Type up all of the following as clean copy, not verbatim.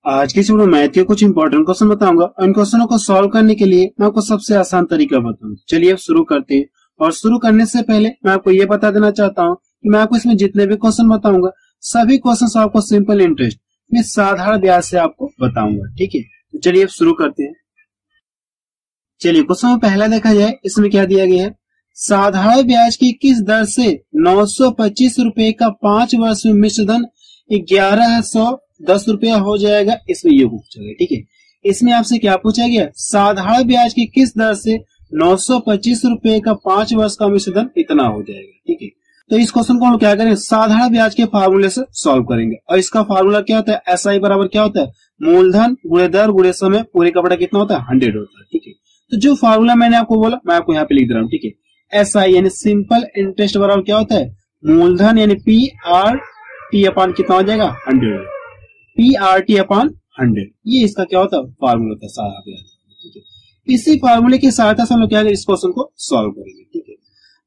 आज के इस वीडियो में मैथ के कुछ इंपॉर्टेंट क्वेश्चन बताऊंगा और इन क्वेश्चनों को सॉल्व करने के लिए मैं आपको सबसे आसान तरीका बताऊंगा। चलिए अब शुरू करते हैं। और शुरू करने से पहले मैं आपको ये बता देना चाहता हूँ कि मैं आपको इसमें जितने भी क्वेश्चन बताऊंगा सभी क्वेश्चन आपको सिंपल इंटरेस्ट में साधारण ब्याज से आपको बताऊंगा। ठीक है, तो चलिए अब शुरू करते हैं। चलिए क्वेश्चन में पहला देखा जाए, इसमें क्या दिया गया है, साधारण ब्याज की किस दर से 925 रुपए का 5 वर्ष में मिश्र धन 1110 रुपया हो जाएगा। इसमें ये पूछा गया। ठीक है, इसमें आपसे क्या पूछा गया, साधारण ब्याज की किस दर से 925 रुपए का 5 वर्ष का मिश्र धन इतना हो जाएगा। ठीक है, तो इस क्वेश्चन को हम क्या करेंगे, साधारण ब्याज के फार्मूले से सॉल्व करेंगे। और इसका फार्मूला क्या होता है, SI बराबर क्या होता है, मूलधन गुणे दर गुणे समय पूरे का बड़ा कितना होता है, 100 होता है। ठीक है, तो जो फार्मूला मैंने आपको बोला मैं आपको यहाँ पे लिख दे रहा हूँ। ठीक है, SI यानी सिंपल इंटरेस्ट बराबर क्या होता है, मूलधन यानी PRT अपॉन कितना हो जाएगा, 100। PRT अपॉन 100, ये इसका क्या होता है, फार्मूला होता है सारा ब्याज। ठीक है, इसी फार्मूले की सहायता से हम लोग क्या करेंगे, इस क्वेश्चन को सॉल्व करेंगे। ठीक है,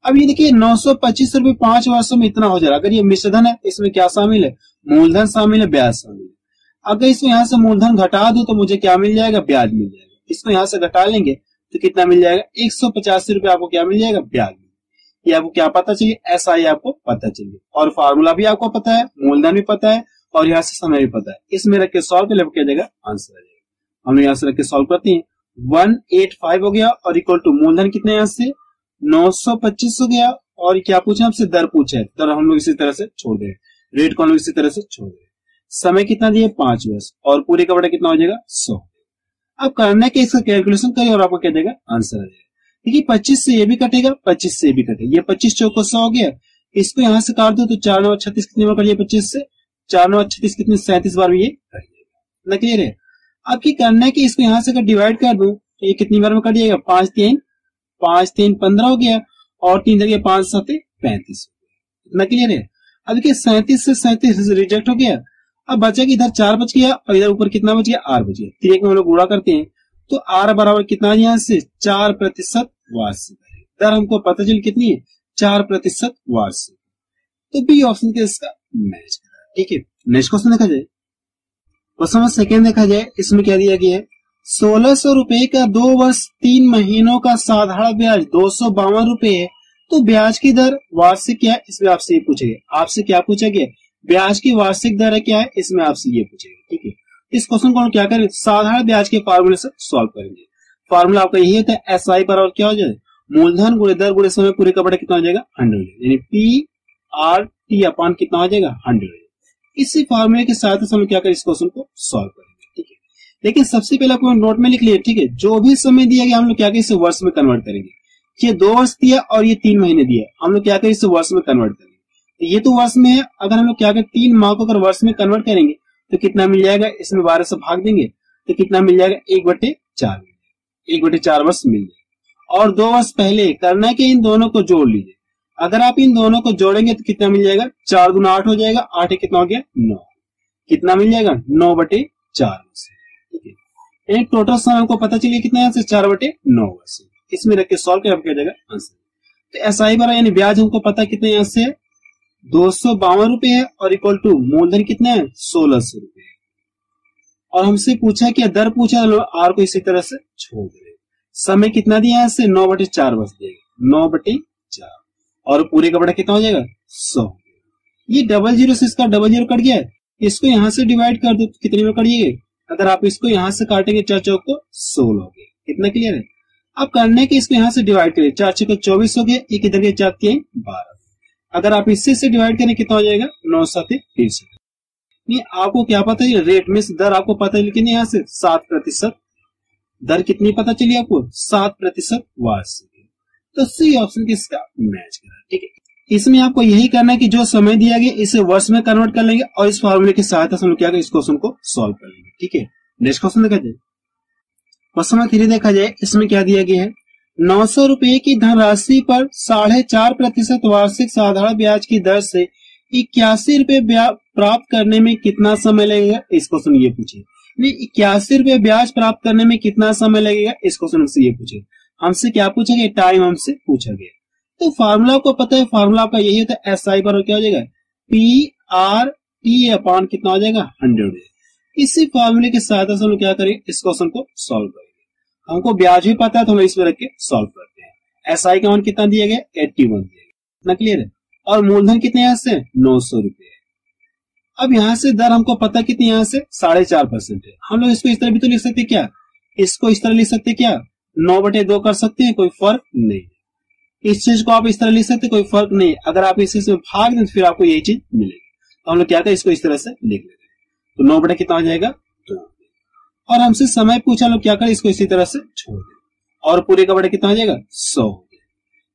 अब ये देखिए 925 रुपए 5 वर्षों में इतना हो जा रहा है। अगर ये मिश्रधन है, इसमें क्या शामिल है, मूलधन शामिल है, ब्याज शामिल है। अगर इसको यहाँ से मूलधन घटा दूं तो मुझे क्या मिल जाएगा, ब्याज मिल जाएगा। इसको यहाँ से घटा लेंगे तो कितना मिल जाएगा, 185 रुपए आपको क्या मिल जाएगा, ब्याज। ये आपको क्या पता चलिए, SI आपको पता चलिए, और फार्मूला भी आपको पता है, मूलधन भी पता है, और यहाँ से समय भी पता है। इसमें रख के सॉल्व कर क्या जाएगा, आंसर आ जाएगा। हम लोग यहाँ से रख के सॉल्व करते हैं। 185 हो गया और इक्वल टू मूलधन कितने, यहाँ से 925 हो गया, और क्या पूछे आपसे, दर पूछे, दर हम लोग इसी तरह से छोड़ दे, रेट को हम लोग इसी तरह से छोड़ दे। समय कितना दिए, 5 वर्ष, और पूरे का बड़ा कितना हो जाएगा, 100। अब करने के इसका कैलकुलेशन करिए और आपको क्या देगा, आंसर आ जाएगा। देखिए 25 से ये भी कटेगा, 25 से ये भी कटेगा, ये 25 चौको 100 हो गया। इसको यहाँ से काट दो तो 4 9 36 कितनी बार कटिए, 25 से 4 9 36 कितनी, 37 बार में ये कट जाएगा। ना क्लियर है। अब की करना है कि इसको यहाँ से अगर डिवाइड कर दूं तो ये कितनी बार में कट जाएगा, 5 3 15 हो गया, और 3 दर 5 7 35। इतना क्लियर है। अब देखिए 37 से 37 रिजेक्ट हो गया। अब बचा कि इधर 4 बच गया और इधर ऊपर कितना बच गया, 8 बच गया। 3 में हम लोग गुणा करते हैं तो R बराबर कितना है, यहाँ से 4% वार्षिक दर हमको पता चल कितनी है, 4% वार्षिक। तो बी ऑप्शन के इसका मैच करा। ठीक है, नेक्स्ट क्वेश्चन देखा जाए। क्वेश्चन सेकेंड देखा जाए, इसमें क्या दिया गया है, 1600 रुपए का 2 वर्ष 3 महीनों का साधारण ब्याज 252 रुपए है, तो ब्याज की दर वार्षिक क्या है, इसमें आपसे ये पूछेगा। आपसे क्या पूछा गया, ब्याज की वार्षिक दर है क्या है, इसमें आपसे ये पूछेगा। ठीक है, इस क्वेश्चन को हम क्या करेंगे, साधारण ब्याज के फार्मूले से सॉल्व करेंगे। फार्मूला आपका यही होता है, SI बराबर क्या हो जाए, मूलधन गुणे दर गुणे समय पूरे का बड़ा कितना हो जाएगा, 100, यानी PRT अपॉन कितना हो जाएगा, 100। इसी फार्मूले के साथ हम क्या करें, इस क्वेश्चन को सॉल्व करेंगे। ठीक है, लेकिन सबसे पहले आपको नोट में लिख लिया। ठीक है, जो भी समय दिया गया हम लोग क्या करें, इसे वर्ष में कन्वर्ट करेंगे। ये 2 वर्ष दिया और ये 3 महीने दिया, हम लोग क्या करें, इसे वर्ष में कन्वर्ट करेंगे। तो ये तो वर्ष में है, अगर हम लोग क्या करें, 3 माह को अगर वर्ष में कन्वर्ट करेंगे तो कितना मिल जाएगा, इसमें 12 से भाग देंगे तो कितना मिल जाएगा, 1/4 1/4 वर्ष मिल जाएगा। और 2 वर्ष पहले करना है कि इन दोनों को जोड़ लीजिए। अगर आप इन दोनों को जोड़ेंगे तो कितना मिल जाएगा, 4 दूना 8 हो जाएगा, 8 कितना हो गया, 9, कितना मिल जाएगा, 9/4 वर्ष। ठीक है, टोटल समय हमको पता चलिए कितना है, 4/9 वर्ष। इसमें रख के सॉल्व कर क्या जाएगा, आंसर। तो SI बराबर यानी ब्याज हमको पता कितने, यहाँ से 252 रुपए है, और इक्वल टू मूलधन कितना है, 1600 रुपए। और हमसे पूछा कि दर पूछा, R को इसी तरह से छोड़ दे। समय कितना दिया है, 9/4 वर्ष देगा, 9/4, और पूरे का बड़ा कितना हो जाएगा, 100। ये 00 से इसका 00 कट गया है, इसको यहाँ से डिवाइड कर दो तो कितने में कटिए, अगर आप इसको यहाँ से काटेंगे 4 चौक को 16 हो गया। कितना क्लियर है। अब करने के इसको यहाँ से डिवाइड करिए, 4 चौक 24 हो गया, एक इधर के 4 3 12। अगर आप इससे से डिवाइड करें कितना हो जाएगा, 9 7 30। नहीं, आपको क्या पता है, रेट में दर आपको पता है, लेकिन यहाँ से 7% दर कितनी पता चली आपको, 7% वार्षिक। तो सी ऑप्शन किसका मैच करा। ठीक है, इसमें आपको यही करना है कि जो समय दिया गया इसे वर्ष में कन्वर्ट कर लेंगे, और इस फॉर्मूले की सहायता से हम क्या करें, इस क्वेश्चन को सॉल्व कर लेंगे। ठीक है, नेक्स्ट क्वेश्चन देखा जाए। क्वेश्चन नंबर 3 देखा जाए, इसमें क्या दिया गया है, 900 रुपए की धनराशि पर 4.5% वार्षिक साधारण ब्याज की दर से 81 रुपए प्राप्त करने में कितना समय लगेगा, इस क्वेश्चन ये पूछे। 81 रुपए ब्याज प्राप्त करने में कितना समय लगेगा, इस क्वेश्चन हमसे ये पूछे। हमसे क्या पूछा गया, टाइम हमसे पूछा गया। तो फार्मूला को पता है, फार्मूला आपका यही होता है, SI पर क्या हो जाएगा, PRT अपॉन कितना हो जाएगा, 100। इसी फॉर्मूले की सहायता से हम लोग क्या करेंगे, इस क्वेश्चन को सॉल्व करेंगे। हमको ब्याज भी पता है तो हम इसमें रख के सॉल्व करते हैं। एसआई का मान कितना दिया गया, 81 दिया गया, इतना क्लियर है। और मूलधन कितने यहाँ से, 900 रुपए। अब यहाँ से दर हमको पता कितनी, यहाँ से 4.5% है। हम लोग इसको इस तरह भी तो लिख सकते हैं क्या, इसको इस तरह लिख सकते हैं क्या, 9/2 कर सकते हैं, कोई फर्क नहीं। इस चीज को आप इस तरह लिख सकते हैं, कोई फर्क नहीं। अगर आप इस चीज में भाग दें तो फिर आपको यही चीज मिलेगी। तो हम लोग क्या करें, इसको इस तरह से लिख लेते हैं। तो 9 कितना हो जाएगा, 2। और हमसे समय पूछा, लोग क्या करें, इसको इसी तरह से छोड़ दें। और पूरे का बड़ा कितना हो जाएगा, 100।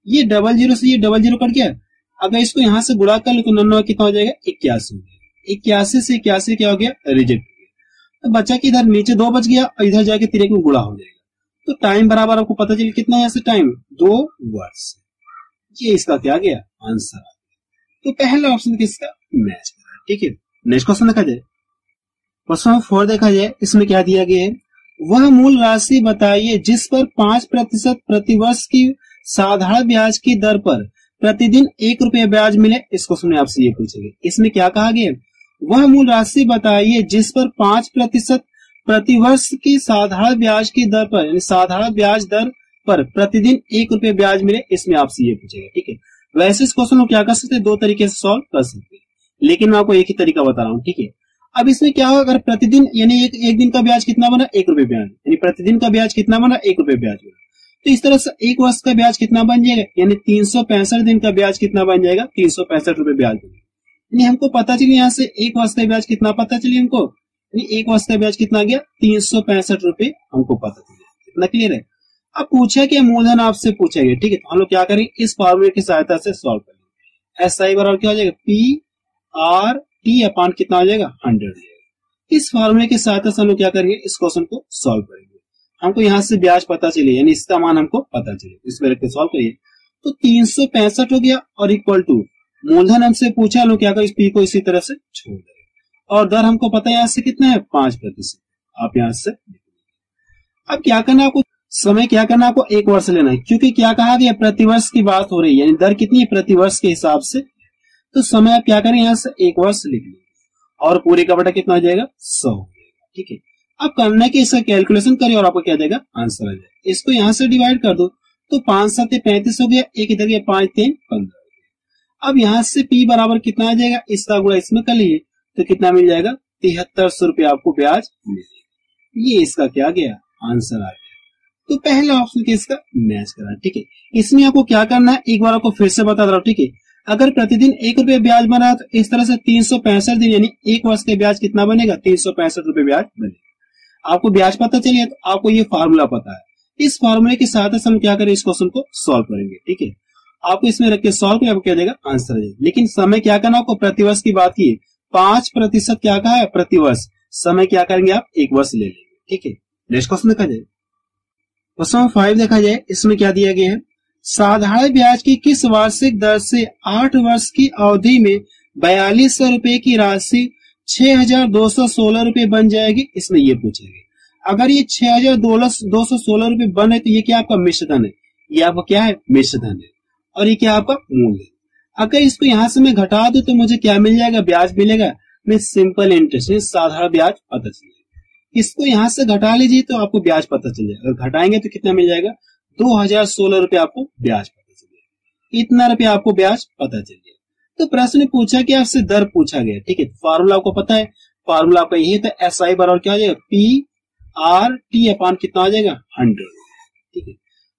ये 00 से ये 00 कट गया। अगर इसको यहाँ से गुणा कर लो तो 99 कितना हो जाएगा, 81 हो जाएगा। 81 से 81 क्या हो गया, रिजेक्ट हो गया। तो बच्चा की इधर नीचे 2 बच गया और इधर जाके 3 में गुणा हो जाएगा। तो टाइम बराबर आपको पता चलिए कितना है, यहाँ से टाइम 2 वर्ष। ये इसका क्या गया, आंसर आ गया। तो पहला ऑप्शन किसका मैच कर रहा है। ठीक है, नेक्स्ट क्वेश्चन देखा जाए। क्वेश्चन 4 देखा जाए, इसमें क्या दिया गया है, वह मूल राशि बताइए जिस पर 5% प्रतिवर्ष की साधारण ब्याज की दर पर प्रतिदिन 1 रुपया ब्याज मिले। इस क्वेश्चन में आपसे ये पूछेंगे, इसमें क्या कहा गया, वह मूल राशि बताइए जिस पर 5% प्रतिवर्ष की साधारण ब्याज की दर पर, यानी साधारण ब्याज दर पर प्रतिदिन 1 रुपया ब्याज मिले। इसमें आपसे ये पूछेगा। ठीक है, वैसे इस क्वेश्चन को क्या कर सकते हैं, 2 तरीके से सॉल्व कर सकते हैं, लेकिन मैं आपको एक ही तरीका बता रहा हूँ। ठीक है, अब इसमें क्या होगा, अगर प्रतिदिन यानी एक दिन का ब्याज कितना बना, 1 रुपये ब्याज, यानी प्रतिदिन का ब्याज कितना बना, 1 रुपये ब्याज बना। तो इस तरह से 1 वर्ष का ब्याज कितना बन जाएगा, यानी 365 दिन का ब्याज कितना बन जाएगा, 365 रुपये ब्याज बनेगा। यानी हमको पता चलिए यहाँ से 1 वर्ष का ब्याज कितना पता चलिए हमको, यानी 1 वर्ष का ब्याज कितना गया, 365 रुपये हमको पता चलिए। इतना क्लियर है। अब पूछा क्या, मूलधन आपसे पूछेंगे। ठीक है, तो हम लोग क्या करेंगे, इस फॉर्मूले की सहायता से सॉल्व करेंगे। एसआई बराबर क्या हो जाएगा, PRT अपान कितना हो जाएगा, 100। इस फॉर्मूले की सहायता से हम लोग क्या करेंगे, इस क्वेश्चन को सॉल्व करेंगे। हमको यहाँ से ब्याज पता चले, यानी इसका मान हमको पता चले, इसमें रख के सॉल्व करिए। तो 365 हो गया और इक्वल टू मूलधन हमसे पूछा, लोग क्या करें, इस पी को इसी तरह से छोड़ देंगे। और दर हमको पता है यहाँ से कितना है, 5%। आप यहाँ से अब क्या करना, आपको समय क्या करना, आपको 1 वर्ष लेना है, क्योंकि क्या कहा गया, प्रतिवर्ष की बात हो रही है, यानी दर कितनी है, प्रतिवर्ष के हिसाब से। तो समय आप क्या करें, यहाँ से 1 वर्ष लिख लेंगे और पूरे का बटा कितना हो जाएगा, 100 हो जाएगा। ठीक है, अब करना कि इसका कैलकुलेशन करिए और आपको क्या जाएगा, आंसर आ जाएगा। इसको यहाँ से डिवाइड कर दो तो 5 7 35 हो गया, एक इधर गया 5 3 15। अब यहाँ से P बराबर कितना आ जाएगा, इसका गुणा इसमें कर लिए तो कितना मिल जाएगा, 7300 रुपये आपको ब्याज मिलेगा। ये इसका क्या गया, आंसर आ गया। तो पहला ऑप्शन के इसका मैच करा। ठीक है, इसमें आपको क्या करना है, एक बार आपको फिर से बता दे रहा हूं। ठीक है, अगर प्रतिदिन 1 रुपये ब्याज बना है तो इस तरह से 365 दिन यानी 1 वर्ष के ब्याज कितना बनेगा, 365 रुपये ब्याज बनेगा। आपको ब्याज पता चलिए तो आपको ये फार्मूला पता है। इस फार्मूले की सहायता से हम क्या करें, इस क्वेश्चन को सॉल्व करेंगे। ठीक है, आपको इसमें रख के सॉल्व करें, आपको क्या देगा, आंसर आ जाएगा। लेकिन समय क्या करना, आपको प्रतिवर्ष की बात की 5% क्या कहा है, प्रतिवर्ष। समय क्या करेंगे, आप 1 वर्ष ले लेंगे। ठीक है, नेक्स्ट क्वेश्चन देखा जाए। क्वेश्चन 5 देखा जाए, इसमें क्या दिया गया है, साधारण ब्याज की किस वार्षिक दर से 8 वर्ष की अवधि में 4200 रुपए की राशि 6216 रुपए बन जाएगी। इसमें ये पूछेंगे, अगर ये 6216 रुपए बने तो ये क्या आपका मिश्रधन है, ये आपका क्या है, मिश्रधन है, और ये क्या आपका मूल है। अगर इसको यहां से मैं घटा दूं तो मुझे क्या मिल जाएगा, ब्याज मिलेगा, मैं सिंपल इंटरेस्ट, साधारण ब्याज पता चलेगा। इसको यहां से घटा लीजिए तो आपको ब्याज पता चल जाएगा। अगर घटाएंगे तो कितना मिल जाएगा, 2016 रुपए आपको ब्याज पता चलेगा। इतना रुपया आपको ब्याज पता चल गया। तो प्रश्न पूछा कि आपसे दर पूछा गया। ठीक है, फार्मूला आपको पता है, फार्मूला आपका यही था, SI बराबर क्या हो जाएगा, PRT अपान कितना आ जाएगा, 100। ठीक है,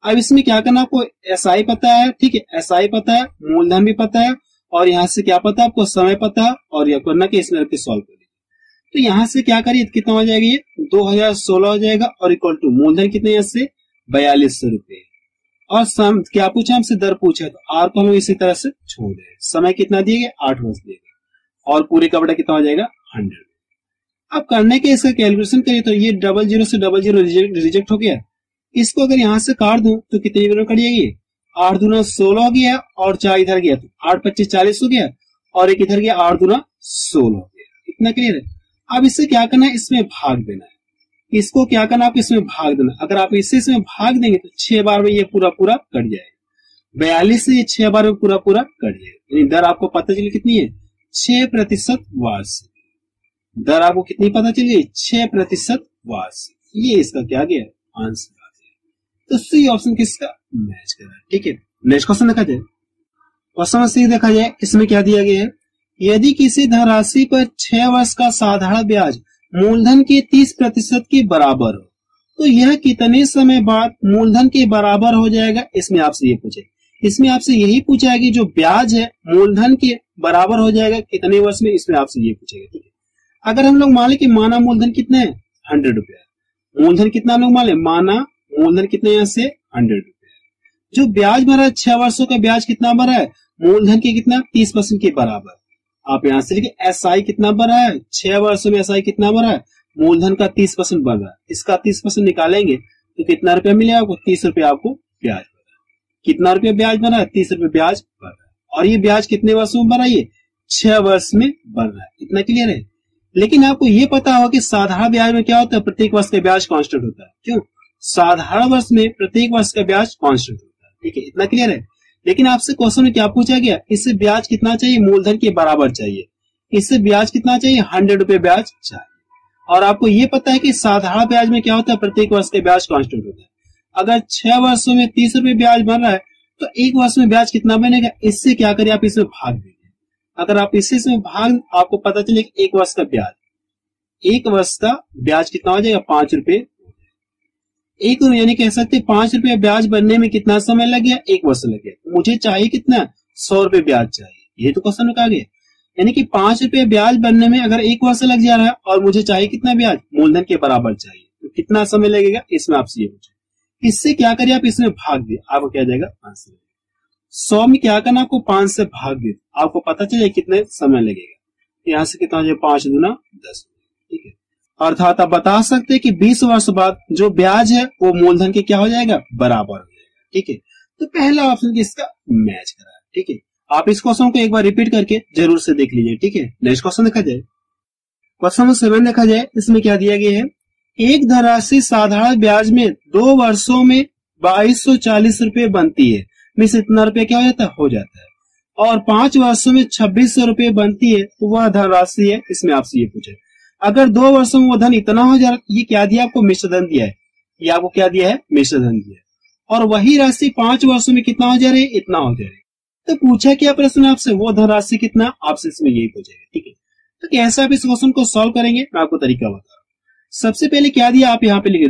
अब इसमें क्या करना, आपको SI पता है। ठीक है, SI पता है, मूलधन भी पता है, और यहाँ से क्या पता है, आपको समय पता है, और यह करना कि इसमें रख सॉल्व करिए। तो यहाँ से क्या करिए, कितना हो जाएगा, ये 2016 हो जाएगा, और इक्वल टू मूलधन कितने, यहाँ से 4200 रुपए, और सम क्या पूछा हमसे, दर पूछा, तो R को हम इसी तरह से छोड़ दें। समय कितना दिए गए, 8 वर्ष दिए गए, और पूरे का बड़ा कितना हो जाएगा, 100। अब करने के इसका कैलकुलेशन करिए तो ये 00 से 00 रिजेक्ट हो गया। इसको अगर यहाँ से काट दूं तो कितनी बार कट जाएगी, 8 दूना 16 हो गया, और 4 इधर गया तो 8 25 40 हो गया, और एक इधर गया 8 दूना 16 हो गया। इतना क्लियर है। अब इससे क्या करना है, इसमें भाग देना है। इसको क्या करना, आप इसमें भाग देना। अगर आप इसमें भाग देंगे तो 6 बार में ये पूरा पूरा कट जाएगा। 42 से ये 6 बार में पूरा पूरा कट जाएगा। यानी दर आपको पता चली कितनी है, 6% वार्षिक। दर आपको कितनी पता चल गई? 6% वार्षिक। ये इसका क्या गया? आंसर आ गया। तो सी ऑप्शन किसका मैच कर रहा है। ठीक है, नेक्स्ट क्वेश्चन देखा जाए। क्वेश्चन सी देखा जाए, इसमें क्या दिया गया है? यदि किसी धनराशि पर 6 वर्ष का साधारण ब्याज मूलधन के 30% के बराबर हो तो यह कितने समय बाद मूलधन के बराबर हो जाएगा? इसमें आपसे ये पूछे, इसमें आपसे यही पूछा है कि जो ब्याज है मूलधन के बराबर हो जाएगा कितने वर्ष में, इसमें आपसे ये पूछेगा। ठीक है, अगर हम लोग मान लें कि माना मूलधन कितना है? 100 रुपया। मूलधन कितना हम लोग मान लें? माना मूलधन कितना यहाँ से 100 रुपया। जो ब्याज भरा है 6 वर्षों का ब्याज कितना भरा है? मूलधन के कितना? 30% के बराबर। आप यहाँ से लिखिए एसआई कितना भरा है? 6 वर्षों में एसआई कितना भरा है? मूलधन का 30% बढ़ रहा है। इसका 30% निकालेंगे तो कितना रुपया मिलेगा आपको? 30 रुपया आपको ब्याज भरा है। कितना रुपया ब्याज भरा है? 30 रुपया ब्याज भर रहा है। और ये ब्याज कितने वर्षों में भरा है? 6 वर्ष में भर रहा है। इतना क्लियर है। लेकिन आपको ये पता होगा कि साधारण ब्याज में क्या होता है? प्रत्येक वर्ष का ब्याज कांस्टेंट होता है। क्यों? साधारण वर्ष में प्रत्येक वर्ष का ब्याज कांस्टेंट होता है। ठीक है, इतना क्लियर है। लेकिन आपसे क्वेश्चन में क्या पूछा गया? इससे ब्याज कितना चाहिए? मूलधन के बराबर चाहिए। इससे ब्याज कितना चाहिए? 100 रुपए ब्याज चाहिए। और आपको ये पता है कि साधारण ब्याज में क्या होता है? प्रत्येक वर्ष का ब्याज कांस्टेंट होता है। अगर 6 वर्षों में 30 रुपए ब्याज बन रहा है तो एक वर्ष में ब्याज कितना बनेगा? इससे क्या करिए, आप इसमें भाग दीजिए। अगर आप इसी से भाग, आपको पता चले कि एक वर्ष का ब्याज कितना हो जाएगा? 5 रुपए। एक यानी कह सकते 5 रुपया ब्याज बनने में कितना समय लग गया? 1 वर्ष लग गया। मुझे चाहिए कितना? 100 रुपए ब्याज चाहिए। ये तो क्वेश्चन में कहा गया। यानी कि 5 रुपये ब्याज बनने में अगर 1 वर्ष लग जा रहा है और मुझे चाहिए कितना ब्याज? मूलधन के बराबर चाहिए, तो कितना समय लगेगा? इसमें आपसे ये पूछे। इससे क्या करिए, आप इसमें भाग दे, आपको क्या जाएगा? आंसर। 100 में क्या करना आपको? 5 से भाग दे, आपको पता चले कितने समय लगेगा। यहाँ से कितना हो जाएगा? 5 दूना 10। ठीक है, अर्थात आप बता सकते हैं कि 20 वर्ष बाद जो ब्याज है वो मूलधन के क्या हो जाएगा? बराबर हो जाएगा। ठीक है, तो पहला ऑप्शन इसका मैच करा है। ठीक है, आप इस क्वेश्चन को एक बार रिपीट करके जरूर से देख लीजिए। ठीक है, नेक्स्ट क्वेश्चन देखा जाए। क्वेश्चन नंबर 7 देखा जाए, इसमें क्या दिया गया है? एक धनराशि साधारण ब्याज में 2 वर्षों में 2240 रुपए बनती है, मीन्स इतना रुपया क्या हो जाता है। और 5 वर्षों में 2600 रुपए बनती है, तो वह धनराशि है। इसमें आपसे ये पूछे, अगर 2 वर्षों में वो धन इतना हो जा रहा, ये क्या दिया आपको? मिश्र धन दिया है। ये आपको क्या दिया है? मिश्र धन दिया है। और वही राशि 5 वर्षों में कितना हो जा रही है? इतना हो जा रही है। तो पूछा क्या प्रश्न आपसे? वो धनराशि कितना? आपसे इसमें यही पूछेगा। ठीक है, तो कैसे आप इस क्वेश्चन को सॉल्व करेंगे, मैं आपको तरीका बता रहा हूं। सबसे पहले क्या दिया? आप यहाँ पे लिखे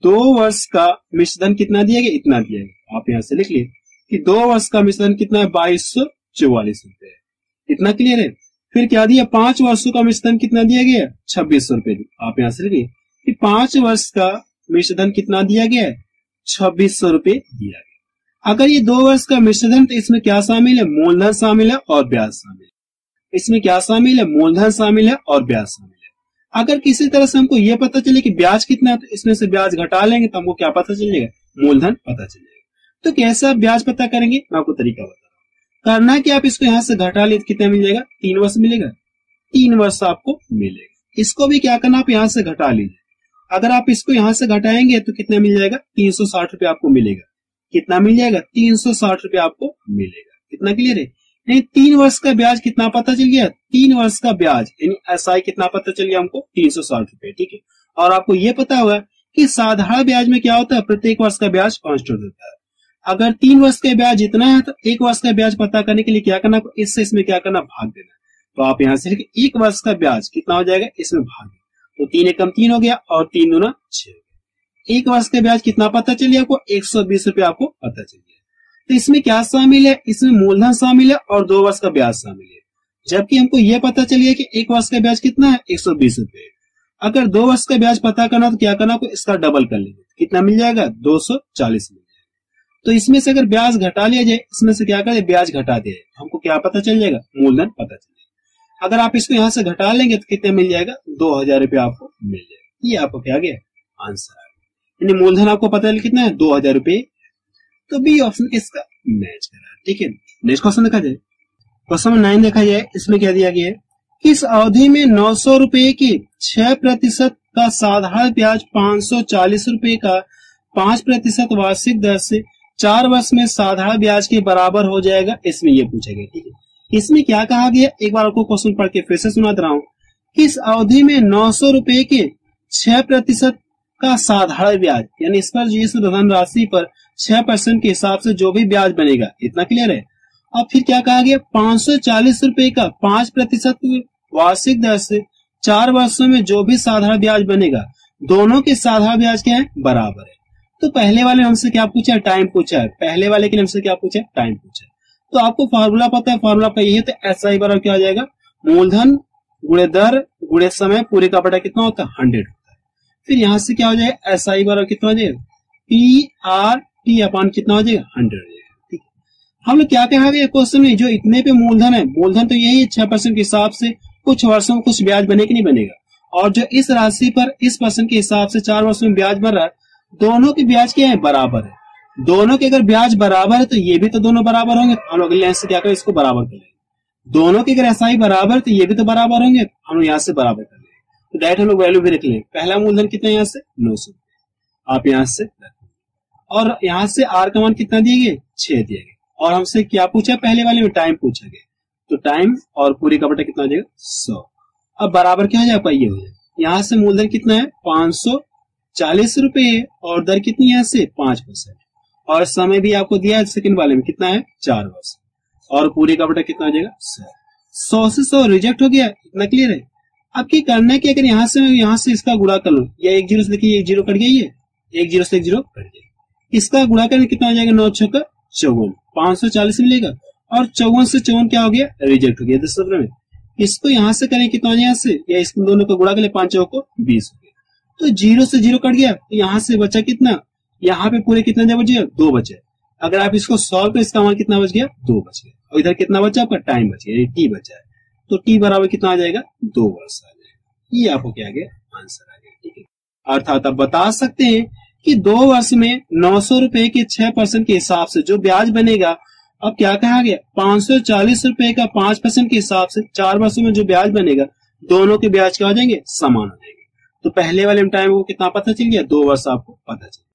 2 वर्ष का मिश्र धन कितना दिया गया? इतना दिया गया। आप यहाँ से लिख लिए कि 2 वर्ष का मिश्र धन कितना है? 2244 रुपए। इतना क्लियर है। फिर क्या दिया? 5 वर्षों का मिश्र धन कितना दिया गया? 2600 रुपए। आप यहाँ से लिखिए कि 5 वर्ष का मिश्र धन कितना दिया गया है? 2600 रुपए दिया गया। अगर ये 2 वर्ष का मिश्र धन, तो इसमें क्या शामिल है? मूलधन शामिल है और ब्याज शामिल है। इसमें क्या शामिल है? मूलधन शामिल है और ब्याज शामिल है। अगर किसी तरह से हमको ये पता चले कि ब्याज कितना है, तो इसमें से ब्याज घटा लेंगे तो हमको क्या पता चलेगा? मूलधन पता चलेगा। तो कैसे आप ब्याज पता करेंगे, मैं आपको तरीका बता रहा हूँ। करना कि आप इसको यहाँ से घटा लिए तो कितना मिलेगा? 3 वर्ष मिलेगा। 3 वर्ष आपको मिलेगा। इसको भी क्या करना, आप यहाँ से घटा लीजिए। अगर आप इसको यहाँ से घटाएंगे तो कितना मिल जाएगा? 360 रुपए आपको मिलेगा। कितना मिल जाएगा? 360 रुपए आपको मिलेगा। इतना क्लियर है? नहीं, 3 वर्ष का ब्याज कितना पता चल गया? 3 वर्ष का ब्याज यानी एसआई कितना पता चल गया हमको? 360 रुपए। ठीक है, और आपको ये पता होगा कि साधारण ब्याज में क्या होता है? प्रत्येक वर्ष का ब्याज कांस्टेंट होता है। अगर 3 वर्ष का ब्याज जितना है तो 1 वर्ष का ब्याज पता करने के लिए क्या करना? इससे इसमें क्या करना? भाग देना। तो आप यहाँ से लिखिए 1 वर्ष का ब्याज कितना हो जाएगा? इसमें भाग। तो 3 एकम 3 हो गया और 3 दूना 6। 1 वर्ष का ब्याज कितना पता चलिए आपको? 120 रुपए आपको पता चल गया। तो इसमें क्या शामिल है? इसमें मूलधन शामिल है और 2 वर्ष का ब्याज शामिल है। जबकि हमको यह पता चलिए कि 1 वर्ष का ब्याज कितना है? 120 रुपए। अगर 2 वर्ष का ब्याज पता करना तो क्या करना? इसका डबल कर लेंगे। कितना मिल जाएगा? 240 मिल जाएगा। तो इसमें से अगर ब्याज घटा लिया जाए, इसमें से क्या करें? ब्याज घटा दिया जाए, हमको क्या पता चल जाएगा? मूलधन पता चल जाएगा। अगर आप इसको यहाँ से घटा लेंगे तो कितना मिल जाएगा? 2000 रुपये आपको मिल जाएगा। ये आपको क्या गया? आंसर आ गया। यानी मूलधन आपको पता है कितना है? 2000 रुपये। तो बी ऑप्शन इसका मैच कर रहा है। ठीक है, नेक्स्ट क्वेश्चन देखा जाए। क्वेश्चन नंबर 9 देखा जाए, इसमें क्या दिया गया है? किस अवधि में 900 रुपए की 6% का साधारण ब्याज 540 रुपए का 5% वार्षिक दर से 4 वर्ष में साधारण ब्याज के बराबर हो जाएगा? इसमें यह पूछा गया। ठीक है, इसमें क्या कहा गया, एक बार आपको क्वेश्चन पढ़ के फिर से सुना दे रहा हूं। किस अवधि में 900 रुपए के 6% का साधारण ब्याज, यानी इस पर इस धनराशि पर 6% के हिसाब से जो भी ब्याज बनेगा, इतना क्लियर है। अब फिर क्या कहा गया, 540 रुपए का 5% वार्षिक दर से 4 वर्षों में जो भी साधारण ब्याज बनेगा, दोनों के साधारण ब्याज क्या है, बराबर है। तो पहले वाले हमसे क्या पूछा है, टाइम पूछा है। पहले वाले के हमसे क्या पूछा है, टाइम पूछा है। तो आपको फार्मूला पता है, फार्मूला का यही है। तो SI बराबर क्या हो जाएगा, मूलधन गुणे दर गुणे समय पूरे का बटा कितना होता है, 100 होता है। फिर यहां से क्या हो जाएगा, SI बराबर कितना हो जाएगा, PRT अपान कितना हो जाएगा, 100 हो जाएगा। ठीक है, हम लोग क्या कहा गया क्वेश्चन में, जो इतने पे मूलधन है, मूलधन तो यही है 6% के हिसाब से कुछ वर्षों में कुछ ब्याज बने कि नहीं बनेगा, और जो इस राशि पर इस % के हिसाब से 4 वर्षों में ब्याज बन रहा है, दोनों के ब्याज क्या है, बराबर है। दोनों के अगर ब्याज बराबर है तो ये भी तो दोनों बराबर होंगे। हम लोग अगले से क्या करें, इसको बराबर कर लेंगे। दोनों के अगर SI बराबर तो ये भी तो बराबर होंगे, हम लोग यहाँ से बराबर कर लेंगे। तो डायरेक्ट हम लोग वैल्यू भी रख लेंगे। पहला मूलधन कितना है, यहाँ से 900, आप यहाँ से और यहाँ से R का मान कितना दिए गए, 6 दिए गए। और हमसे क्या पूछा, पहले वाले में टाइम पूछा गया, तो टाइम और पूरी का बटा कितना हो जाएगा, 100। अब बराबर क्या हो जाएगा, ये हो जाएगा। यहाँ से मूलधन कितना है, 540 रुपए, और दर कितनी है, यहाँ से 5%, और समय भी आपको दिया है सेकंड वाले में कितना है, 4 वर्ष, और पूरी का बटा कितना हो जाएगा, 100 से 100 रिजेक्ट हो गया, इतना क्लियर है। अब क्या करना है कि अगर यहाँ से इसका गुणा कर लो, या 1 0 से देखिए 1 0 कट गया, ये 1 0 से 1 0 कट गया, इसका गुणा करने कितना हो जाएगा, 9 6 54, 540 मिलेगा, और 54 से 54 क्या हो गया, रिजेक्ट हो गया 10 में। इसको यहाँ से करें कितना हो जाए, यहाँ से या इस दोनों को गुणा कर ले, 5 4 को 20 हो गया। तो 0 से 0 कट गया, तो यहाँ से बचा कितना, यहाँ पे पूरे कितना जब बचे, 2 बचे। अगर आप इसको सॉल्व करें, इसका मान कितना बच गया, 2 बच गया, और इधर कितना बचा आपका, टाइम बच गया, T बचा है। तो T बराबर कितना आ जाएगा, 2 वर्ष आ जाएगा। ये आपको क्या आ गया, आंसर आ गया। ठीक है, अर्थात आप बता सकते हैं कि 2 वर्ष में 900 रुपए के 6% के हिसाब से जो ब्याज बनेगा, अब क्या कहा गया, 540 रुपए का 5% के हिसाब से 4 वर्षों में जो ब्याज बनेगा, दोनों के ब्याज क्या हो जाएंगे, समान हो जाएंगे। तो पहले वाले में टाइम को कितना पता चल गया, 2 वर्ष आपको पता चल गया।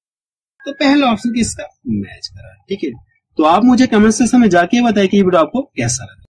तो पहला ऑप्शन किसका मैच करा। ठीक है, तो आप मुझे कमेंट सेक्शन में जाके बताइए कि ये वीडियो आपको कैसा लगा।